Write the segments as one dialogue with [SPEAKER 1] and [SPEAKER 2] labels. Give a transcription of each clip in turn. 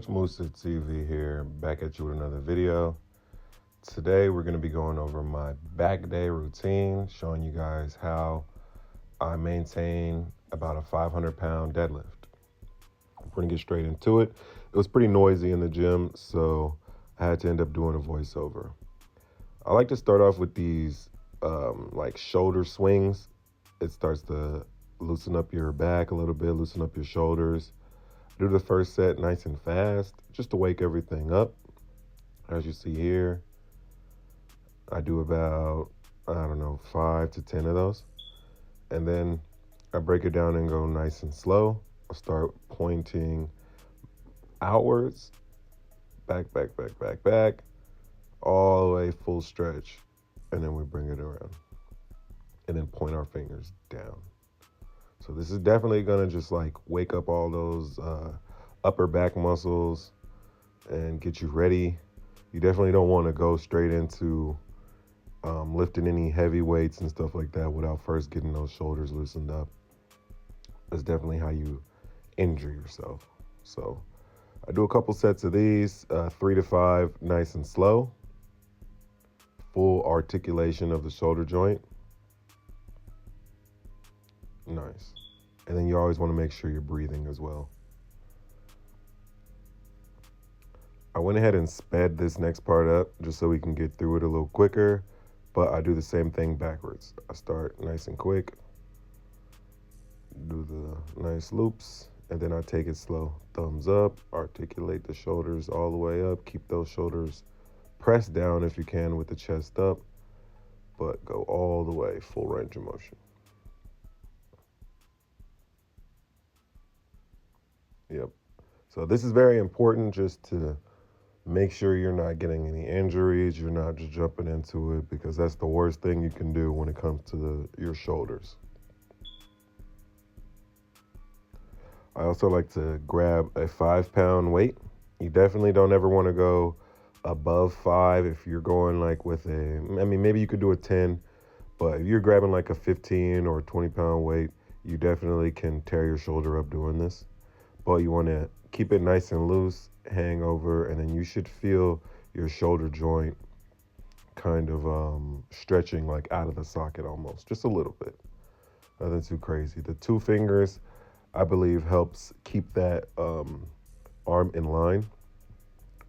[SPEAKER 1] Coach Musa TV here, back at you with another video. Today we're going to be going over my back day routine, showing you guys how I maintain about a 500-pound deadlift. We're going to get straight into it. It was pretty noisy in the gym, so I had to end up doing a voiceover. I like to start off with these like shoulder swings. It starts to loosen up your back a little bit, loosen up your shoulders. Do the first set nice and fast, just to wake everything up. As you see here, I do about, 5 to 10 of those. And then I break it down and go nice and slow. I start pointing outwards, back, all the way full stretch. And then we bring it around. And then point our fingers down. So this is definitely gonna just like wake up all those upper back muscles and get you ready. You definitely don't want to go straight into lifting any heavy weights and stuff like that without first getting those shoulders loosened up. That's definitely how you injure yourself. So I do a couple sets of these, 3 to 5, nice and slow. Full articulation of the shoulder joint. Nice. And then you always want to make sure you're breathing as well. I went ahead and sped this next part up just so we can get through it a little quicker, but I do the same thing backwards. I start nice and quick, do the nice loops, and then I take it slow. Thumbs up, articulate the shoulders all the way up. Keep those shoulders pressed down if you can with the chest up, but go all the way, full range of motion. Yep. So this is very important just to make sure you're not getting any injuries. You're not just jumping into it, because that's the worst thing you can do when it comes to your shoulders. I also like to grab a 5-pound weight. You definitely don't ever want to go above 5 if you're going like with maybe you could do a 10, but if you're grabbing like a 15 or 20-pound weight, you definitely can tear your shoulder up doing this. But you want to keep it nice and loose, hang over, and then you should feel your shoulder joint kind of stretching like out of the socket almost, just a little bit. Nothing too crazy. The 2 fingers, I believe, helps keep that arm in line.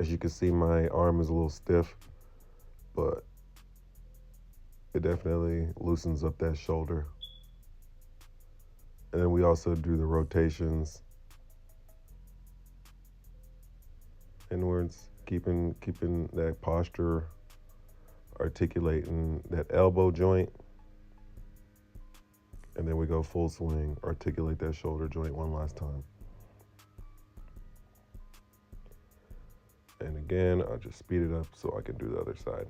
[SPEAKER 1] As you can see, my arm is a little stiff, but it definitely loosens up that shoulder. And then we also do the rotations inwards, keeping that posture, articulating that elbow joint. And then we go full swing, articulate that shoulder joint one last time. And again, I'll just speed it up so I can do the other side.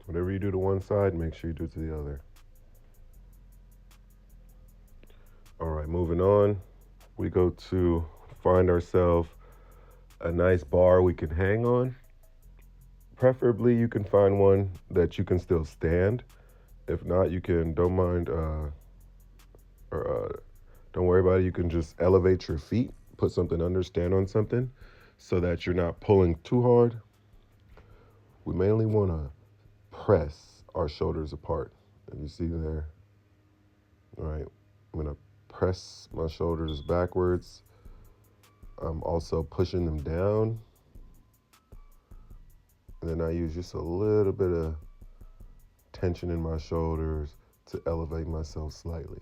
[SPEAKER 1] Whatever you do to one side, make sure you do to the other. All right, moving on. We go to find ourselves a nice bar we can hang on. Preferably, you can find one that you can still stand. If not, you can, don't worry about it. You can just elevate your feet, put something under, stand on something so that you're not pulling too hard. We mainly want to press our shoulders apart. And you see there, all right, I'm gonna press my shoulders backwards. I'm also pushing them down. And then I use just a little bit of tension in my shoulders to elevate myself slightly.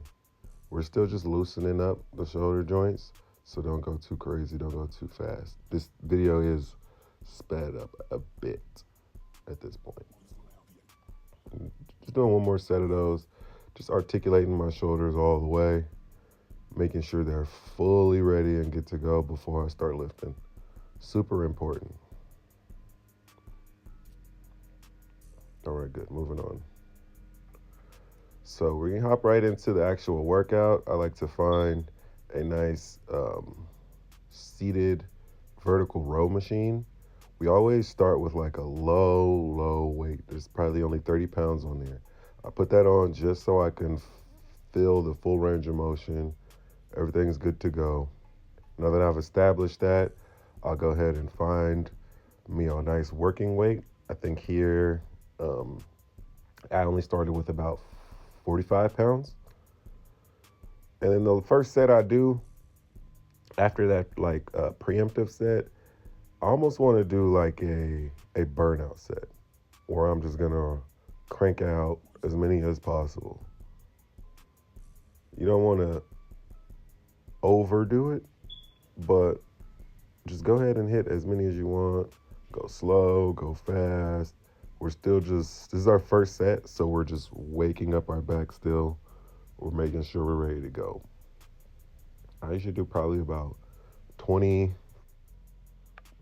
[SPEAKER 1] We're still just loosening up the shoulder joints, so don't go too crazy, don't go too fast. This video is sped up a bit at this point. Just doing one more set of those, just articulating my shoulders all the way, making sure they're fully ready and good to go before I start lifting. Super important. All right, good. Moving on. So we can hop right into the actual workout. I like to find a nice seated vertical row machine. We always start with like a low weight. There's probably only 30 pounds on there. I put that on just so I can feel the full range of motion. Everything's good to go. Now that I've established that, I'll go ahead and find me a nice working weight. I think here um, I only started with about 45 pounds. And then the first set I do after that, like preemptive set, I almost want to do like a burnout set where I'm just gonna crank out as many as possible. You don't want to overdo it, but just go ahead and hit as many as you want. Go slow, go fast. We're still just, this is our first set, so we're just waking up our back still. We're making sure we're ready to go. I should do probably about 20.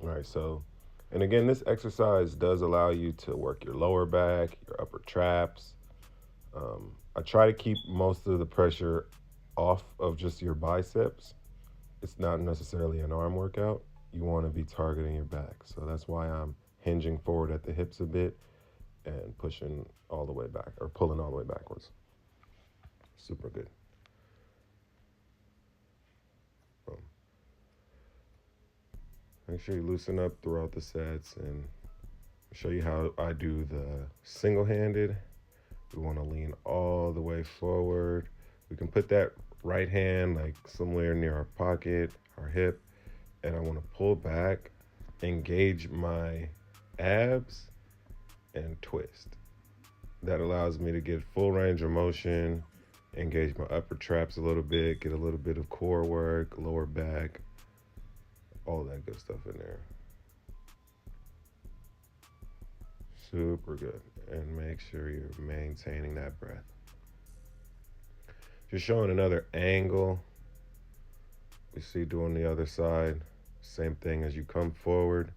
[SPEAKER 1] All right, so, and again, this exercise does allow you to work your lower back, your upper traps. I try to keep most of the pressure off of just your biceps. It's not necessarily an arm workout. You want to be targeting your back. So that's why I'm hinging forward at the hips a bit and pushing all the way back, or pulling all the way backwards. Super good. Make sure you loosen up throughout the sets, and show you how I do the single-handed. We want to lean all the way forward. We can put that right hand like somewhere near our pocket, our hip, and I want to pull back, engage my abs, and twist. That allows me to get full range of motion, engage my upper traps a little bit, get a little bit of core work, lower back, all that good stuff in there. Super good. And make sure you're maintaining that breath. Just showing another angle. We see doing the other side. Same thing as you come forward.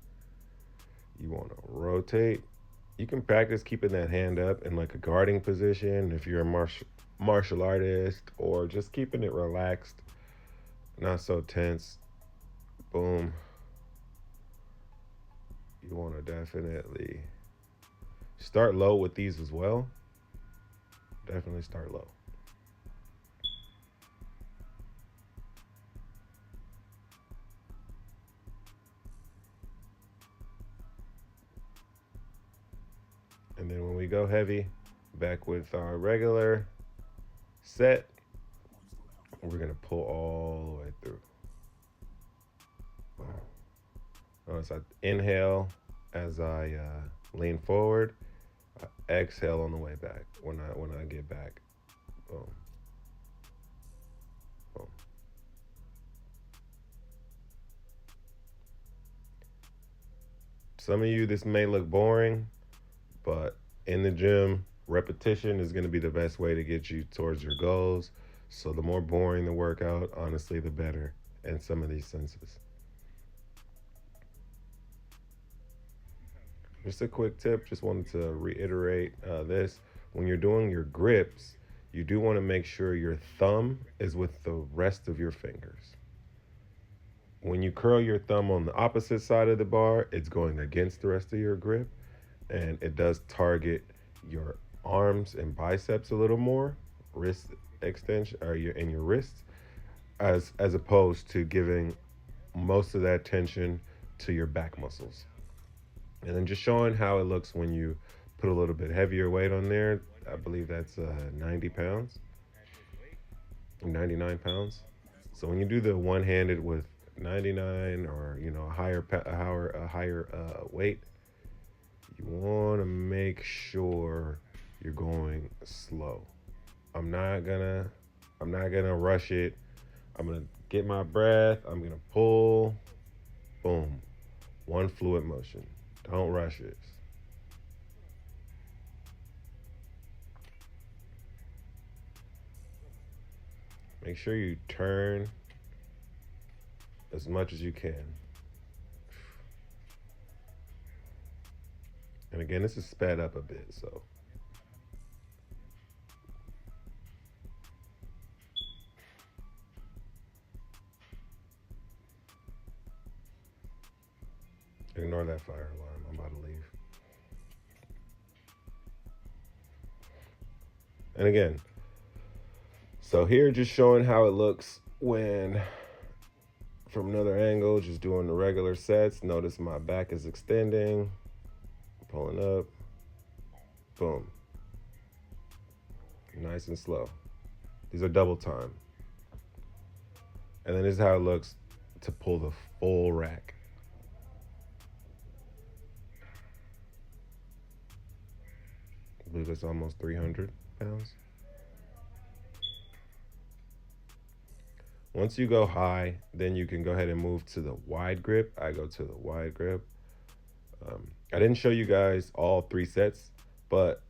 [SPEAKER 1] You want to rotate. You can practice keeping that hand up in like a guarding position if you're a martial artist, or just keeping it relaxed, not so tense. Boom. You want to definitely start low with these as well. Definitely start low. And then when we go heavy, back with our regular set, we're going to pull all the way through. Notice I inhale as I lean forward. I exhale on the way back when I get back. Boom. Boom. Some of you, this may look boring, but in the gym, repetition is going to be the best way to get you towards your goals. So the more boring the workout, honestly, the better in some of these senses. Just a quick tip, just wanted to reiterate this. When you're doing your grips, you do want to make sure your thumb is with the rest of your fingers. When you curl your thumb on the opposite side of the bar, it's going against the rest of your grip, and it does target your arms and biceps a little more, wrist extension, or your wrists, as opposed to giving most of that tension to your back muscles. And then just showing how it looks when you put a little bit heavier weight on there. I believe that's 90 pounds, 99 pounds. So when you do the one-handed with 99, or a higher weight, you want to make sure you're going slow. I'm not gonna rush it. I'm gonna get my breath. I'm gonna pull. Boom. One fluid motion. Don't rush it. Make sure you turn as much as you can. And again, this is sped up a bit, so. Ignore that fire alarm. I'm about to leave. And again, so here just showing how it looks when from another angle, just doing the regular sets. Notice my back is extending, pulling up, boom. Nice and slow. These are double time. And then this is how it looks to pull the full rack. I believe it's almost 300 pounds. Once you go high, then you can go ahead and move to the wide grip. I go to the wide grip. I didn't show you guys all 3 sets, but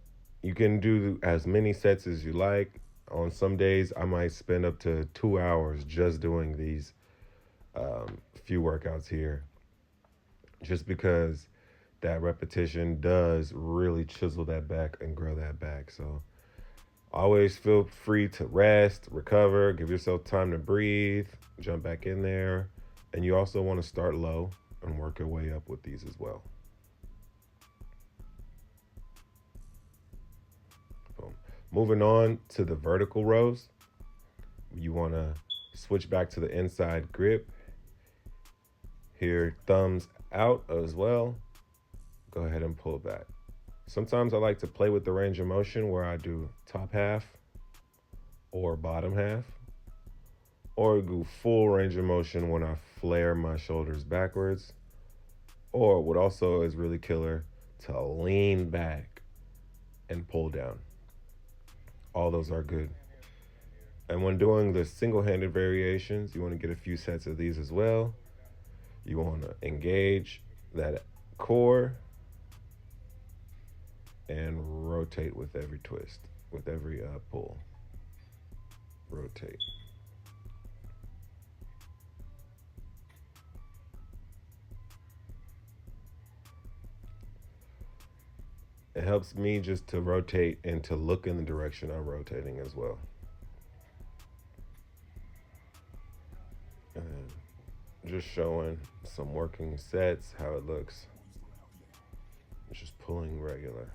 [SPEAKER 1] you can do as many sets as you like. On some days, I might spend up to 2 hours just doing these few workouts here, just because that repetition does really chisel that back and grow that back. So always feel free to rest, recover, give yourself time to breathe, jump back in there. And you also want to start low and work your way up with these as well. Boom. Moving on to the vertical rows, you want to switch back to the inside grip. Here, thumbs out as well. Go ahead and pull back. Sometimes I like to play with the range of motion where I do top half or bottom half, or do full range of motion when I flare my shoulders backwards, or what also is really killer, to lean back and pull down. All those are good. And when doing the single-handed variations, you want to get a few sets of these as well. You want to engage that core and rotate with every twist, with every pull. Rotate. It helps me just to rotate and to look in the direction I'm rotating as well. And just showing some working sets, how it looks. Just pulling regular.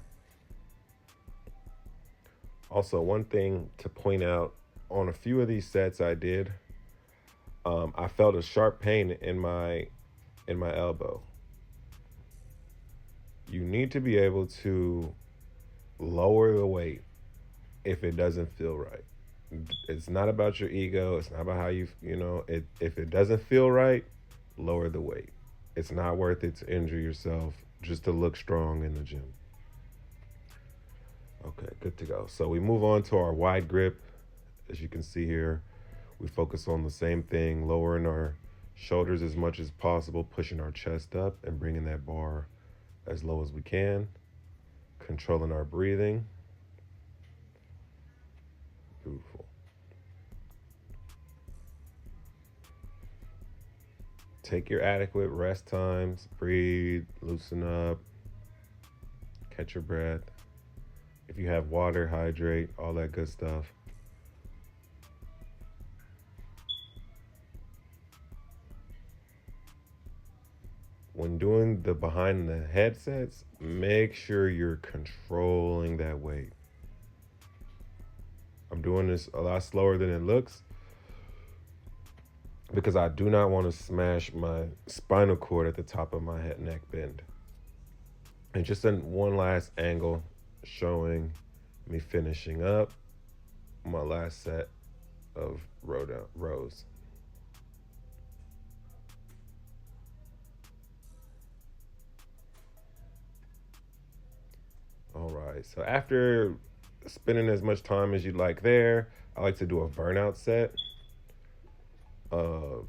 [SPEAKER 1] Also, one thing to point out, on a few of these sets I did, I felt a sharp pain in my elbow. You need to be able to lower the weight if it doesn't feel right. It's not about your ego. It's not about how if it doesn't feel right, lower the weight. It's not worth it to injure yourself just to look strong in the gym. Okay, good to go. So we move on to our wide grip. As you can see here, we focus on the same thing, lowering our shoulders as much as possible, pushing our chest up and bringing that bar as low as we can, controlling our breathing. Beautiful. Take your adequate rest times, breathe, loosen up, catch your breath. If you have water, hydrate, all that good stuff. When doing the behind the head sets, make sure you're controlling that weight. I'm doing this a lot slower than it looks because I do not want to smash my spinal cord at the top of my head neck bend. And just in one last angle showing me finishing up my last set of rows. All right, so after spending as much time as you'd like there, I like to do a burnout set of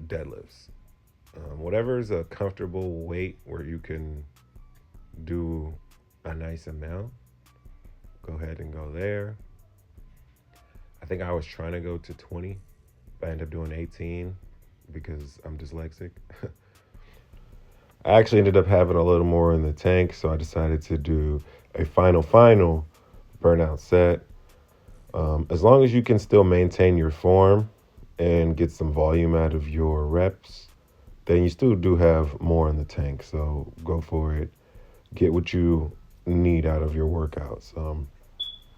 [SPEAKER 1] deadlifts. Whatever is a comfortable weight where you can do a nice amount, go ahead and go there. I think I was trying to go to 20, but I ended up doing 18 because I'm dyslexic. I actually ended up having a little more in the tank, so I decided to do a final burnout set. As long as you can still maintain your form and get some volume out of your reps, then you still do have more in the tank. So go for it. Get what you need out of your workouts.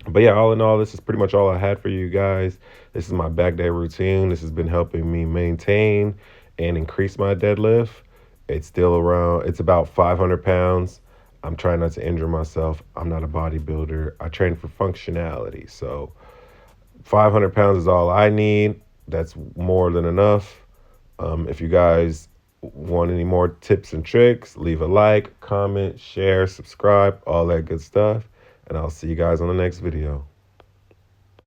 [SPEAKER 1] But yeah, all in all, this is pretty much all I had for you guys. This is my back day routine. This has been helping me maintain and increase my deadlift. It's still around, it's about 500 pounds. I'm trying not to injure myself. I'm not a bodybuilder. I train for functionality. So 500 pounds is all I need. That's more than enough. If you guys want any more tips and tricks, leave a like, comment, share, subscribe, all that good stuff. And I'll see you guys on the next video.